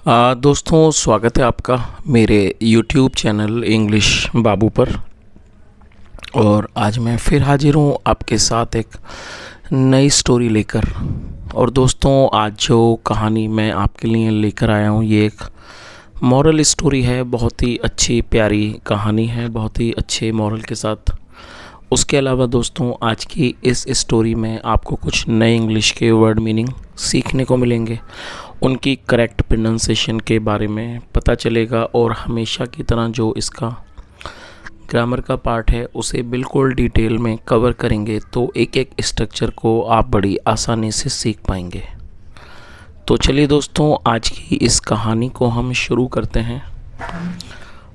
दोस्तों, स्वागत है आपका मेरे YouTube चैनल इंग्लिश बाबू पर। और आज मैं फिर हाजिर हूँ आपके साथ एक नई स्टोरी लेकर। और दोस्तों, आज जो कहानी मैं आपके लिए लेकर आया हूँ ये एक मॉरल स्टोरी है। बहुत ही अच्छी प्यारी कहानी है, बहुत ही अच्छे मॉरल के साथ। उसके अलावा दोस्तों, आज की इस स्टोरी में आपको कुछ नए इंग्लिश के वर्ड मीनिंग सीखने को मिलेंगे, उनकी करेक्ट प्रोनाउंसिएशन के बारे में पता चलेगा। और हमेशा की तरह जो इसका ग्रामर का पार्ट है उसे बिल्कुल डिटेल में कवर करेंगे, तो एक एक स्ट्रक्चर को आप बड़ी आसानी से सीख पाएंगे। तो चलिए दोस्तों, आज की इस कहानी को हम शुरू करते हैं।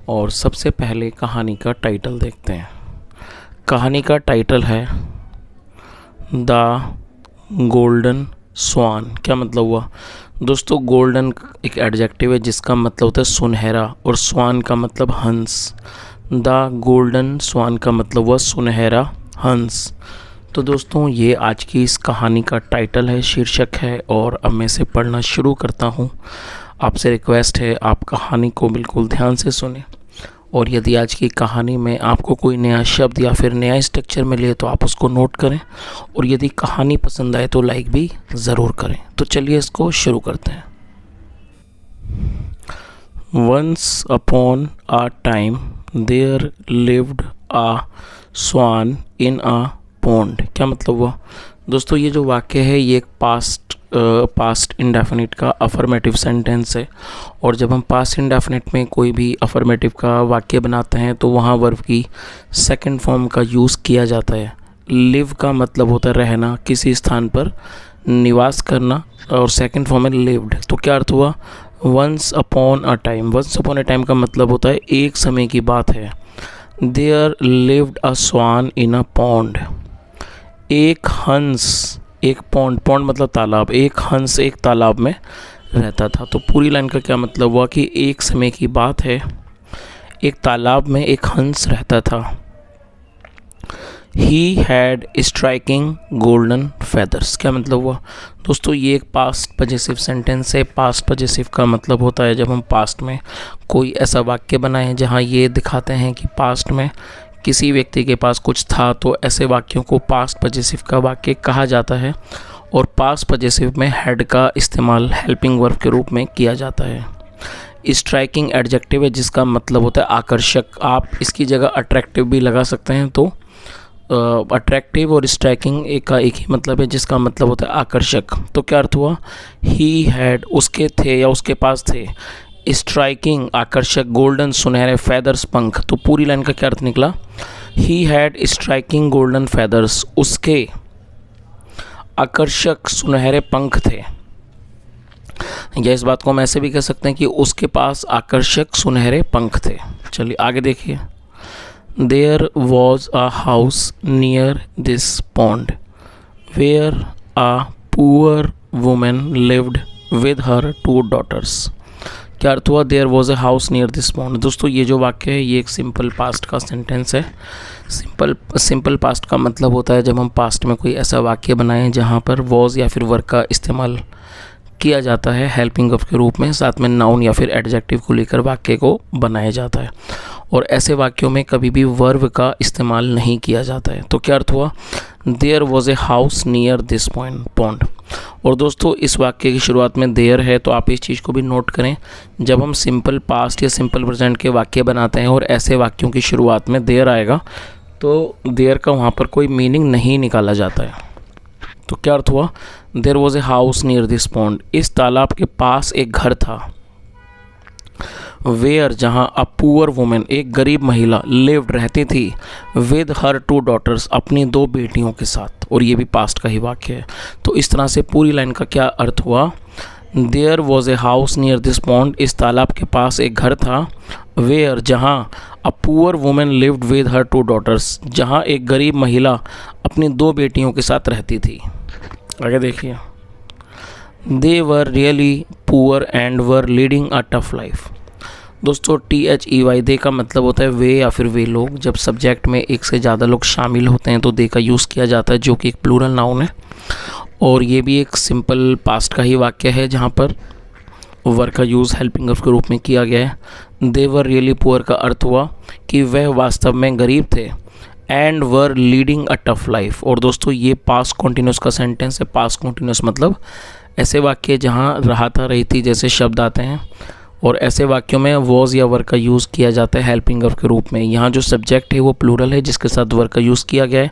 और सबसे पहले कहानी का टाइटल देखते हैं। कहानी का टाइटल है द गोल्डन स्वान। क्या मतलब हुआ दोस्तों? गोल्डन एक एडजेक्टिव है जिसका मतलब होता है सुनहरा, और स्वान का मतलब हंस। द गोल्डन स्वान का मतलब हुआ सुनहरा हंस। तो दोस्तों, ये आज की इस कहानी का टाइटल है, शीर्षक है। और अब मैं इसे पढ़ना शुरू करता हूँ। आपसे रिक्वेस्ट है आप कहानी को बिल्कुल ध्यान से सुने, और यदि आज की कहानी में आपको कोई नया शब्द या फिर नया स्ट्रक्चर मिले तो आप उसको नोट करें, और यदि कहानी पसंद आए तो लाइक भी ज़रूर करें। तो चलिए इसको शुरू करते हैं। Once upon a time there lived a swan in a pond. क्या मतलब हुआ दोस्तों? ये जो वाक्य है ये एक पास्ट इंडेफिनिट का अफर्मेटिव सेंटेंस है। और जब हम पास्ट इंडेफिनिट में कोई भी अफर्मेटिव का वाक्य बनाते हैं तो वहाँ वर्ब की सेकंड फॉर्म का यूज़ किया जाता है। लिव का मतलब होता है रहना, किसी स्थान पर निवास करना, और सेकंड फॉर्म है लिव्ड। तो क्या अर्थ हुआ? Once upon a time. Once upon a time का मतलब होता है एक समय की बात है। There lived a swan in a pond. एक हंस, एक पॉन्ड मतलब तालाब, एक हंस एक तालाब में रहता था। तो पूरी लाइन का क्या मतलब हुआ कि एक समय की बात है, एक तालाब में एक हंस रहता था। He had striking golden feathers। क्या मतलब हुआ दोस्तों? ये एक पास्ट पजेसिव सेंटेंस है। पास्ट पजेसिव का मतलब होता है जब हम पास्ट में कोई ऐसा वाक्य बनाएं जहाँ ये दिखाते हैं कि पास्ट में किसी व्यक्ति के पास कुछ था, तो ऐसे वाक्यों को पास्ट पजेसिव का वाक्य कहा जाता है। और पास्ट पजेसिव में हैड का इस्तेमाल हेल्पिंग वर्ब के रूप में किया जाता है। स्ट्राइकिंग एडजेक्टिव है जिसका मतलब होता है आकर्षक। आप इसकी जगह अट्रैक्टिव भी लगा सकते हैं। तो अट्रैक्टिव और स्ट्राइकिंग एक ही मतलब है जिसका मतलब होता है आकर्षक। तो क्या अर्थ हुआ? ही हैड, उसके थे या उसके पास थे, स्ट्राइकिंग आकर्षक, गोल्डन सुनहरे, फेदर्स पंख। तो पूरी लाइन का क्या अर्थ निकला? He had striking golden feathers. उसके आकर्षक सुनहरे पंख थे। या इस बात को हम ऐसे भी कह सकते हैं कि उसके पास आकर्षक सुनहरे पंख थे। चलिए आगे देखिए। There was a house near this pond where a poor woman lived with her 2 daughters। क्या अर्थ हुआ? There was a house near this pond। दोस्तों, ये जो वाक्य है ये एक सिंपल पास्ट का सेंटेंस है। सिंपल पास्ट का मतलब होता है जब हम पास्ट में कोई ऐसा वाक्य बनाएं जहाँ पर was या फिर वर्ब का इस्तेमाल किया जाता है हेल्पिंग वर्ब के रूप में, साथ में नाउन या फिर एडजेक्टिव को लेकर वाक्य को बनाया जाता है। और ऐसे वाक्यों में कभी भी वर्ब का इस्तेमाल नहीं किया जाता है। तो क्या अर्थ हुआ? There was a house near this pond. और दोस्तों, इस वाक्य की शुरुआत में देयर है, तो आप इस चीज़ को भी नोट करें। जब हम सिंपल पास्ट या सिंपल प्रेजेंट के वाक्य बनाते हैं और ऐसे वाक्यों की शुरुआत में देयर आएगा तो देयर का वहाँ पर कोई मीनिंग नहीं निकाला जाता है। तो क्या अर्थ हुआ? There was a house near this pond. इस तालाब के पास एक घर था। वेयर, जहाँ अ पुअर वुमेन, एक गरीब महिला, लिव्ड रहती थी, विद हर 2 daughters, अपनी 2 बेटियों के साथ। और ये भी पास्ट का ही वाक्य है। तो इस तरह से पूरी लाइन का क्या अर्थ हुआ? There was a house near this pond. इस तालाब के पास एक घर था। वेयर, जहाँ a poor women lived with her 2 daughters, जहाँ एक गरीब महिला अपनी 2 बेटियों के साथ रहती थी। आगे देखिए। They were really poor and were leading a tough life. दोस्तों, THEY दे का मतलब होता है वे या फिर वे लोग। जब सब्जेक्ट में एक से ज़्यादा लोग शामिल होते हैं तो दे का यूज़ किया जाता है, जो कि एक प्लूरल नाउन है। और ये भी एक सिंपल पास्ट का ही वाक्य है जहाँ पर वर का यूज़ हेल्पिंग वर्ब के रूप में किया गया है। दे वर रियली पुअर का अर्थ हुआ कि वह वास्तव में गरीब थे। And were leading a tough life. और दोस्तों ये पास्ट कॉन्टिन्यूस का सेंटेंस है। पास्ट कॉन्टिन्यूस मतलब ऐसे वाक्य जहाँ रहा था रही थी जैसे शब्द आते हैं, और ऐसे वाक्यों में वॉज या वर का यूज़ किया जाता है हेल्पिंग वर्ब के रूप में। यहाँ जो सब्जेक्ट है वो प्लूरल है जिसके साथ वर का यूज़ किया गया है।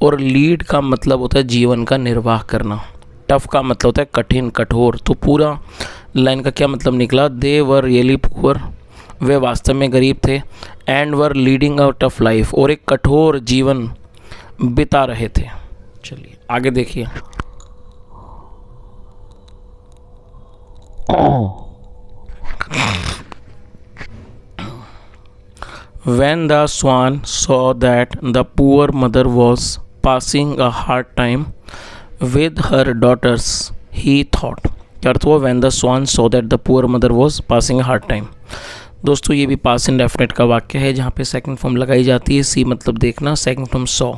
और लीड का मतलब होता है जीवन का निर्वाह करना। टफ का मतलब होता है कठिन, कठोर। तो पूरा लाइन का क्या मतलब निकला? दे वर रियली पुअर, वे वास्तव में गरीब थे। And were leading a tough life, और एक कठोर जीवन बिता रहे थे। चलिए आगे देखिए। When the swan saw that the poor mother was passing a hard time with her daughters, he thought। क्या अर्थ हुआ? When the swan saw that the poor mother was passing a hard time। दोस्तों ये भी past indefinite का वाक्य है जहाँ पे सेकंड फॉर्म लगाई जाती है। सी मतलब देखना, सेकंड फॉर्म सॉ।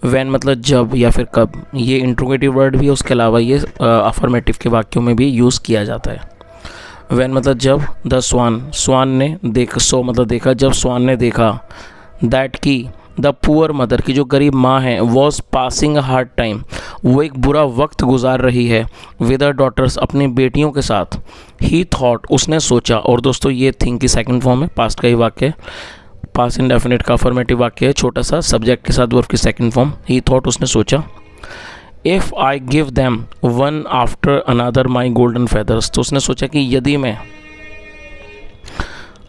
व्हेन मतलब जब या फिर कब। ये इंट्रोगेटिव वर्ड भी है, उसके अलावा ये अफर्मेटिव के वाक्यों में भी यूज़ किया जाता है। व्हेन मतलब जब, द स्वान, स्वान ने देखा, सो मतलब देखा, जब स्वान ने देखा, दैट की द पुअर मदर की जो गरीब माँ है, was passing a hard time, वो एक बुरा वक्त गुजार रही है, विद हर डॉटर्स अपनी बेटियों के साथ। ही थॉट उसने सोचा। और दोस्तों ये थिंक की सेकंड फॉर्म है, पास्ट का ही वाक्य है, पास्ट इंडेफिनिट का अफर्मेटिव वाक्य है, छोटा सा सब्जेक्ट के साथ वर्ब की सेकंड फॉर्म। ही थॉट उसने सोचा। If I give them one after another my golden feathers, तो उसने सोचा कि यदि मैं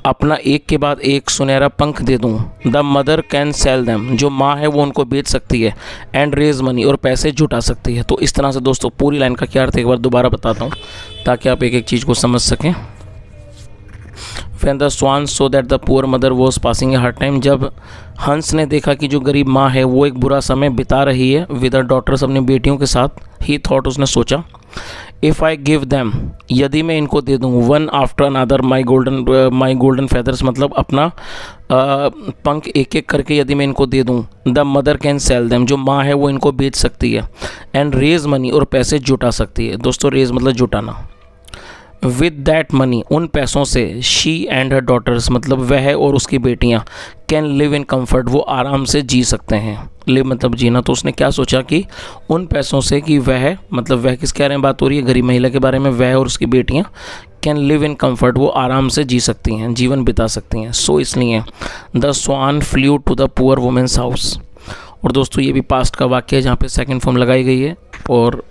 अपना एक के बाद एक सुनहरा पंख दे दूं, the mother can sell them, जो माँ है वो उनको बेच सकती है, एंड रेज मनी, और पैसे जुटा सकती है। तो इस तरह से दोस्तों पूरी लाइन का क्या अर्थ एक बार दोबारा बताता हूँ ताकि आप एक एक चीज़ को समझ सकें। When the swan saw that the poor mother was passing a hard time, जब हंस ने देखा कि जो गरीब माँ है वो एक बुरा समय बिता रही है विद हर डॉटर्स अपनी बेटियों के साथ। ही थॉट उसने सोचा। इफ़ आई गिव दैम, यदि मैं इनको दे दूँ, वन आफ्टर अनदर माई गोल्डन फेदर्स मतलब अपना पंख एक एक करके यदि मैं इनको दे दूँ, the mother can sell them, जो माँ है वो इनको बेच सकती है, एंड रेज मनी, और पैसे जुटा सकती है। दोस्तों रेज मतलब जुटाना। विद दैट मनी, उन पैसों से, शी एंड हर डॉटर्स मतलब वह और उसकी बेटियां, कैन लिव इन कम्फर्ट, वो आराम से जी सकते हैं। लिव मतलब जीना। तो उसने क्या सोचा कि उन पैसों से, कि वह मतलब वह किसके बारे में बात हो रही है? गरीब महिला के बारे में। वह और उसकी बेटियां कैन लिव इन कम्फर्ट, वो आराम से जी सकती हैं, जीवन बिता सकती हैं। सो इसलिए the swan flew to the poor women's house. और दोस्तों ये भी पास्ट का वाक्य है जहाँ पे सेकंड फॉर्म लगाई गई है, और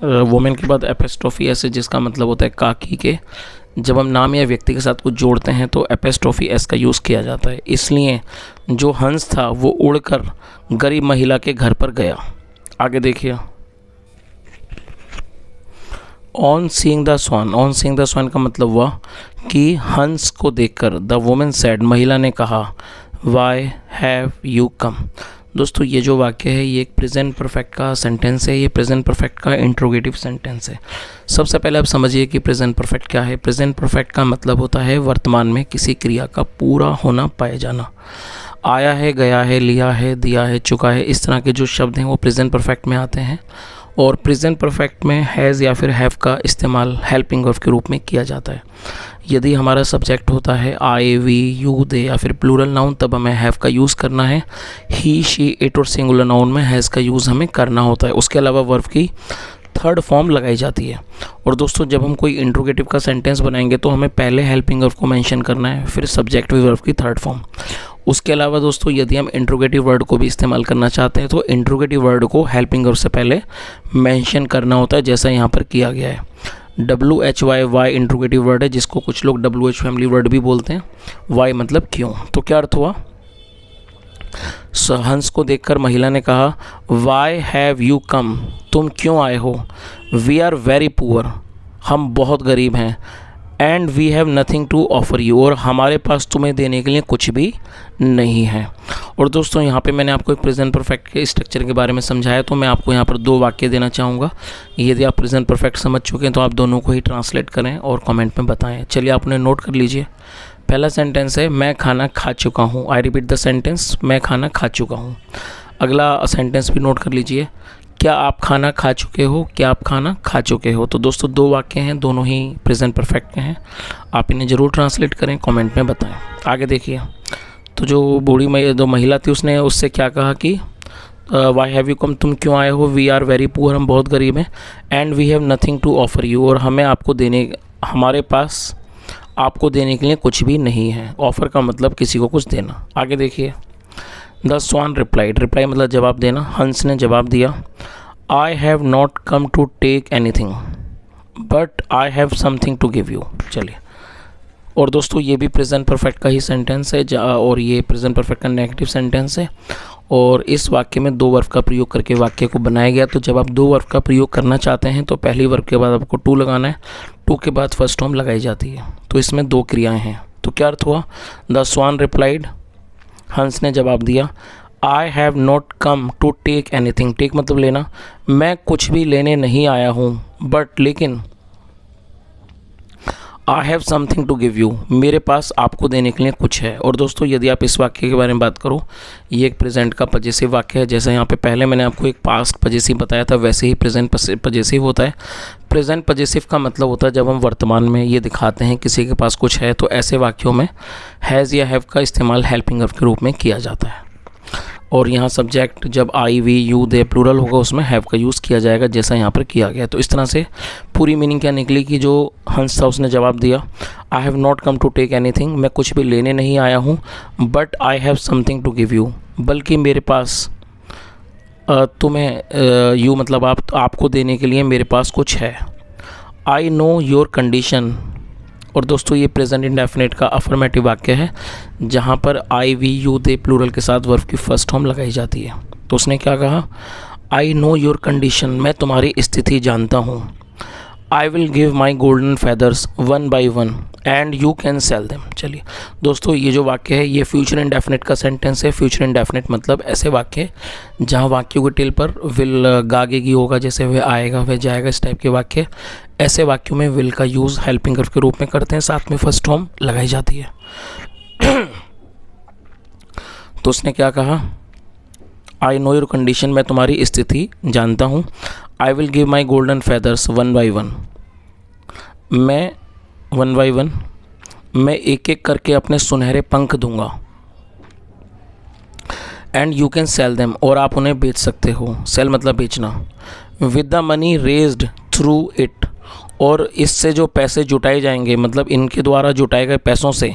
वुमेन के बाद एपेस्ट्रोफी एस है जिसका मतलब होता है काकी के। जब हम नाम या व्यक्ति के साथ कुछ जोड़ते हैं तो एपेस्ट्रोफी एस का यूज़ किया जाता है। इसलिए जो हंस था वो उड़कर गरीब महिला के घर पर गया। आगे देखिए। On seeing the swan, on seeing the swan का मतलब हुआ कि हंस को देखकर, द वुमेन सेड, महिला ने कहा, वाई हैव यू कम। दोस्तों ये जो वाक्य है ये एक प्रेजेंट परफेक्ट का सेंटेंस है, ये प्रेजेंट परफेक्ट का इंट्रोगेटिव सेंटेंस है। सबसे पहले आप समझिए कि प्रेजेंट परफेक्ट क्या है। प्रेजेंट परफेक्ट का मतलब होता है वर्तमान में किसी क्रिया का पूरा होना, पाए जाना। आया है, गया है, लिया है, दिया है, चुका है, इस तरह के जो शब्द हैं वो प्रेजेंट परफेक्ट में आते हैं। और प्रेजेंट परफेक्ट में हैज़ या फिर हैव का इस्तेमाल हेल्पिंग वर्ब के रूप में किया जाता है। यदि हमारा सब्जेक्ट होता है आई, वी, यू, दे या फिर प्लूरल नाउन, तब हमें हैव का यूज़ करना है। ही, शी, इट और सिंगुलर नाउन में हैज़ का यूज़ हमें करना होता है। उसके अलावा वर्ब की थर्ड फॉर्म लगाई जाती है। और दोस्तों जब हम कोई इंट्रोगेटिव का सेंटेंस बनाएंगे तो हमें पहले हेल्पिंग वर्ब को मेंशन करना है, फिर सब्जेक्टिव वर्ब की थर्ड फॉर्म। उसके अलावा दोस्तों यदि हम इंट्रोगेटिव वर्ड को भी इस्तेमाल करना चाहते हैं तो इंट्रोगेटिव वर्ड को हेल्पिंग वर्ब से पहले मेंशन करना होता है, जैसा यहाँ पर किया गया है। WHY इंट्रोगेटिव वर्ड है जिसको कुछ लोग WH फैमिली वर्ड भी बोलते हैं। वाई मतलब क्यों। तो क्या अर्थ हुआ? हंस को देखकर महिला ने कहा, वाई हैव यू कम, तुम क्यों आए हो? वी आर वेरी पुअर, हम बहुत गरीब हैं। And we have nothing to offer you, और हमारे पास तुम्हें देने के लिए कुछ भी नहीं है। और दोस्तों यहाँ पे मैंने आपको एक प्रेजेंट परफेक्ट के स्ट्रक्चर के बारे में समझाया, तो मैं आपको यहाँ पर दो वाक्य देना चाहूँगा। यदि आप प्रेजेंट परफेक्ट समझ चुके हैं तो आप दोनों को ही ट्रांसलेट करें और कमेंट में बताएं। चलिए आप उन्हें नोट कर लीजिए। पहला सेंटेंस है, मैं खाना खा चुका हूँ। आई रिपीट द सेंटेंस, मैं खाना खा चुका हूँ। अगला सेंटेंस भी नोट कर लीजिए, क्या आप खाना खा चुके हो, क्या आप खाना खा चुके हो। तो दोस्तों 2 वाक्य हैं, दोनों ही प्रेजेंट परफेक्ट के हैं। आप इन्हें ज़रूर ट्रांसलेट करें, कमेंट में बताएं। आगे देखिए, तो जो जो महिला थी उसने उससे क्या कहा कि वाई हैव यू कम, तुम क्यों आए हो। वी आर वेरी पुअर, हम बहुत गरीब हैं। And we have nothing to offer you, और हमारे पास आपको देने के लिए कुछ भी नहीं है। ऑफ़र का मतलब किसी को कुछ देना। आगे देखिए, द स्वान रिप्लाइड, रिप्लाई मतलब जवाब देना। हंस ने जवाब दिया, I have not come to take anything but I have something to give you. चलिए, और दोस्तों ये भी प्रेजेंट परफेक्ट का ही सेंटेंस है, और ये प्रेजेंट परफेक्ट का नेगेटिव सेंटेंस है। और इस वाक्य में 2 वर्ब का प्रयोग करके वाक्य को बनाया गया। तो जब आप 2 वर्ब का प्रयोग करना चाहते हैं तो पहली वर्ब के बाद आपको टू लगाना है, टू के बाद फर्स्ट फॉर्म लगाई जाती है। तो इसमें 2 क्रियाएं हैं। तो क्या अर्थ हुआ, द स्वान रिप्लाइड, हंस ने जवाब दिया, I have not come to take anything, take मतलब लेना, मैं कुछ भी लेने नहीं आया हूँ, बट लेकिन I have something to give you, मेरे पास आपको देने के लिए कुछ है। और दोस्तों यदि आप इस वाक्य के बारे में बात करो, ये एक प्रेजेंट का पजेसिव वाक्य है। जैसे यहाँ पे पहले मैंने आपको एक पास्ट पजेसिव बताया था, वैसे ही प्रेजेंट पजेसिव होता है। प्रेजेंट पजेसिव का मतलब होता है जब हम वर्तमान में ये दिखाते हैं किसी के पास कुछ है, तो ऐसे वाक्यों में हैज़ या हैव का इस्तेमाल हेल्पिंग वर्ब के रूप में किया जाता है। और यहाँ सब्जेक्ट जब आई, वी, यू, दे प्लूरल होगा उसमें हैव का यूज़ किया जाएगा, जैसा यहाँ पर किया गया। तो इस तरह से पूरी मीनिंग क्या निकली कि जो हंस था उसने जवाब दिया, I have not come to take anything, मैं कुछ भी लेने नहीं आया हूँ, but I have something to give you, बल्कि मेरे पास तुम्हें यू मतलब आपको देने के लिए मेरे पास कुछ है। आई नो योर कंडीशन, और दोस्तों ये प्रेजेंट इंडेफिनिट का अफर्मेटिव वाक्य है जहाँ पर आई, वी, यू, दे प्लूरल के साथ वर्ब की फर्स्ट फॉर्म लगाई जाती है। तो उसने क्या कहा, आई नो योर कंडीशन, मैं तुम्हारी स्थिति जानता हूँ। I will give my golden feathers 1 by 1 and you can sell them. चलिए दोस्तों, ये जो वाक्य है ये फ्यूचर इंडेफिनिट का सेंटेंस है। फ्यूचर इंडेफिनिट मतलब ऐसे वाक्य जहाँ वाक्यों के टेल पर विल गागेगी होगा, जैसे वह आएगा, वह जाएगा, इस टाइप के वाक्य। ऐसे वाक्यों में विल का यूज़ हेल्पिंग वर्ब के रूप में करते हैं, साथ में फर्स्ट फॉर्म लगाई जाती है। तो उसने क्या कहा, आई नो योर कंडीशन, मैं तुम्हारी स्थिति जानता हूँ। I will give my golden feathers 1 by 1, मैं 1 by 1 मैं एक एक करके अपने सुनहरे पंख दूंगा। And you can sell them, और आप उन्हें बेच सकते हो। सेल मतलब बेचना। With the money raised through it, और इससे जो पैसे जुटाए जाएंगे मतलब इनके द्वारा जुटाए गए पैसों से,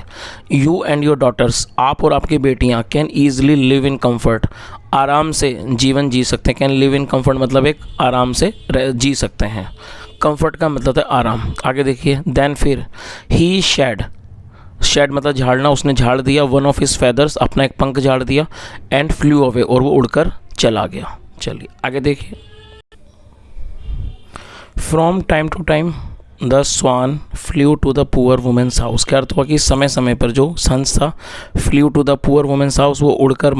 यू एंड योर डॉटर्स, आप और आपकी बेटियां, can easily live in comfort, आराम से जीवन जी सकते हैं। कैन लिव इन कम्फर्ट मतलब एक आराम से जी सकते हैं। कंफर्ट का मतलब है आराम। आगे देखिए, देन फिर ही शेड, शेड मतलब झाड़ना, उसने झाड़ दिया, 1 of his feathers, अपना एक पंख झाड़ दिया, एंड फ्लू अवे, और वो उड़कर चला गया। चलिए आगे देखिए, from time to time the swan flew to the poor women's house. क्या अर्थ हुआ कि समय समय पर जो हंस था, flew to the poor women's house, वो उड़कर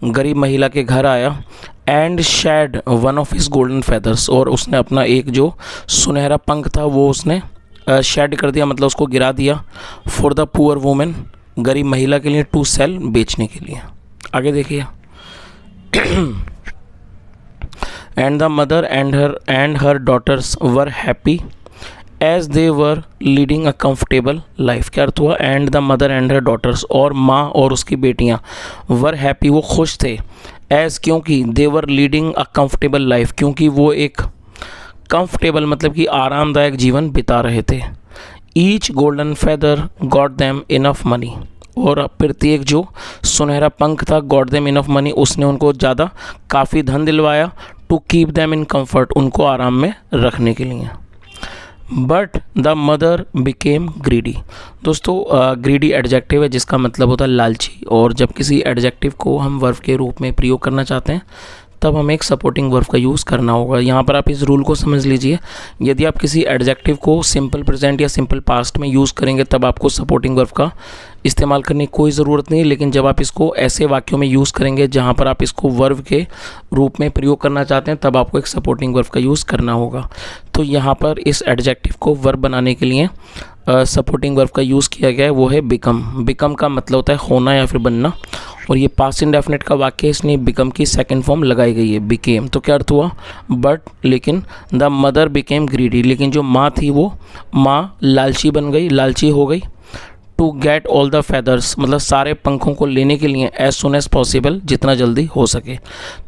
गरीब महिला के घर आया। And shed 1 of his golden feathers, और उसने अपना एक जो सुनहरा पंख था वो उसने शेड कर दिया, मतलब उसको गिरा दिया। फॉर द पुअर वुमेन, गरीब महिला के लिए, टू सेल, बेचने के लिए। आगे देखिए, and the mother and her daughters were happy as they were leading a comfortable life. क्या अर्थ हुआ, and the mother and her daughters, और माँ और उसकी बेटियाँ, वर हैप्पी, वो खुश थे, एज क्योंकि, दे were leading a comfortable life, क्योंकि वो एक कंफर्टेबल मतलब कि आरामदायक जीवन बिता रहे थे। Each golden feather got them enough money, और प्रत्येक जो सुनहरा पंख था, गॉट देम इनफ मनी, उसने उनको ज़्यादा काफ़ी धन दिलवाया। To keep them in comfort, उनको आराम में रखने के लिए। But the mother became greedy. दोस्तों ग्रीडी एडजेक्टिव है जिसका मतलब होता है लालची, और जब किसी एडजेक्टिव को हम वर्ब के रूप में प्रयोग करना चाहते हैं तब हमें एक सपोर्टिंग वर्ब का यूज़ करना होगा। यहाँ पर आप इस रूल को समझ लीजिए, यदि आप किसी एडजेक्टिव को सिंपल प्रेजेंट या सिंपल पास्ट में यूज़ करेंगे तब आपको सपोर्टिंग वर्ब का इस्तेमाल करने की कोई ज़रूरत नहीं, लेकिन जब आप इसको ऐसे वाक्यों में यूज़ करेंगे जहाँ पर आप इसको वर्ब के रूप में प्रयोग करना चाहते हैं तब आपको एक सपोर्टिंग वर्ब का यूज़ करना होगा। तो यहाँ पर इस एडजेक्टिव को वर्ब बनाने के लिए सपोर्टिंग वर्ब का यूज़ किया गया है, वो है बिकम। बिकम का मतलब होता है होना या फिर बनना, और ये पास्ट इंडेफिनिट का वाक्य है, इसलिए बिकम की सेकंड फॉर्म लगाई गई है, बिकेम। तो क्या अर्थ हुआ, बट लेकिन द मदर बिकेम ग्रीडी, लेकिन जो माँ थी वो माँ लालची बन गई, लालची हो गई। To get all the feathers, मतलब सारे पंखों को लेने के लिए, एज सुन एज पॉसिबल, जितना जल्दी हो सके।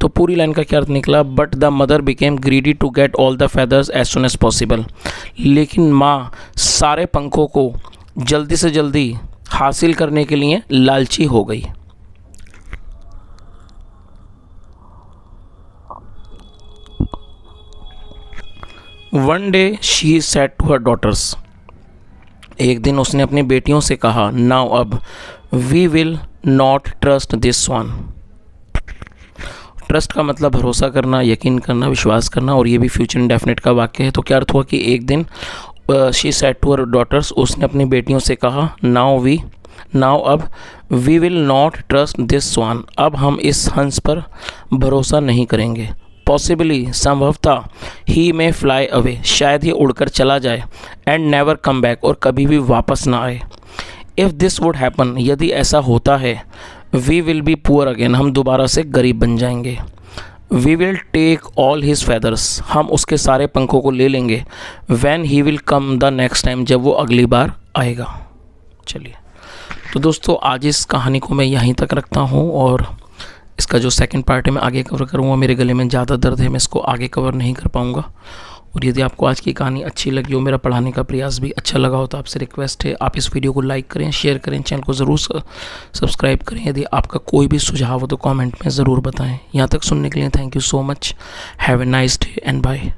तो पूरी लाइन का क्या अर्थ निकला, but the mother became greedy to get all the feathers as soon as possible, लेकिन माँ सारे पंखों को जल्दी से जल्दी हासिल करने के लिए लालची हो गई। One day she said to her daughters, एक दिन उसने अपनी बेटियों से कहा, नाउ अब, we will not trust this one. Trust का मतलब भरोसा करना, यकीन करना, विश्वास करना, और ये भी फ्यूचर इंडेफिनिट का वाक्य है। तो क्या अर्थ हुआ कि एक दिन she said to her daughters, उसने अपनी बेटियों से कहा, नाउ अब, we will not trust this one, अब हम इस हंस पर भरोसा नहीं करेंगे। पॉसिबली, संभवतः, ही में फ्लाई अवे, शायद ही उड़कर चला जाए, एंड नेवर कम बैक, और कभी भी वापस ना आए। इफ़ दिस वुड हैपन, यदि ऐसा होता है, we will be poor again, हम दोबारा से गरीब बन जाएंगे। We will take all his feathers, हम उसके सारे पंखों को ले लेंगे। When he will come the next time, जब वो अगली बार आएगा। चलिए, तो दोस्तों आज इस कहानी को मैं यहीं तक रखता हूँ, और इसका जो सेकंड पार्ट है मैं आगे कवर करूँगा। मेरे गले में ज़्यादा दर्द है, मैं इसको आगे कवर नहीं कर पाऊँगा। और यदि आपको आज की कहानी अच्छी लगी हो, मेरा पढ़ाने का प्रयास भी अच्छा लगा हो, तो आपसे रिक्वेस्ट है आप इस वीडियो को लाइक करें, शेयर करें, चैनल को ज़रूर सब्सक्राइब करें। यदि आपका कोई भी सुझाव हो तो कमेंट में ज़रूर बताएं। यहाँ तक सुनने के लिए thank you so much. Have a nice day and bye.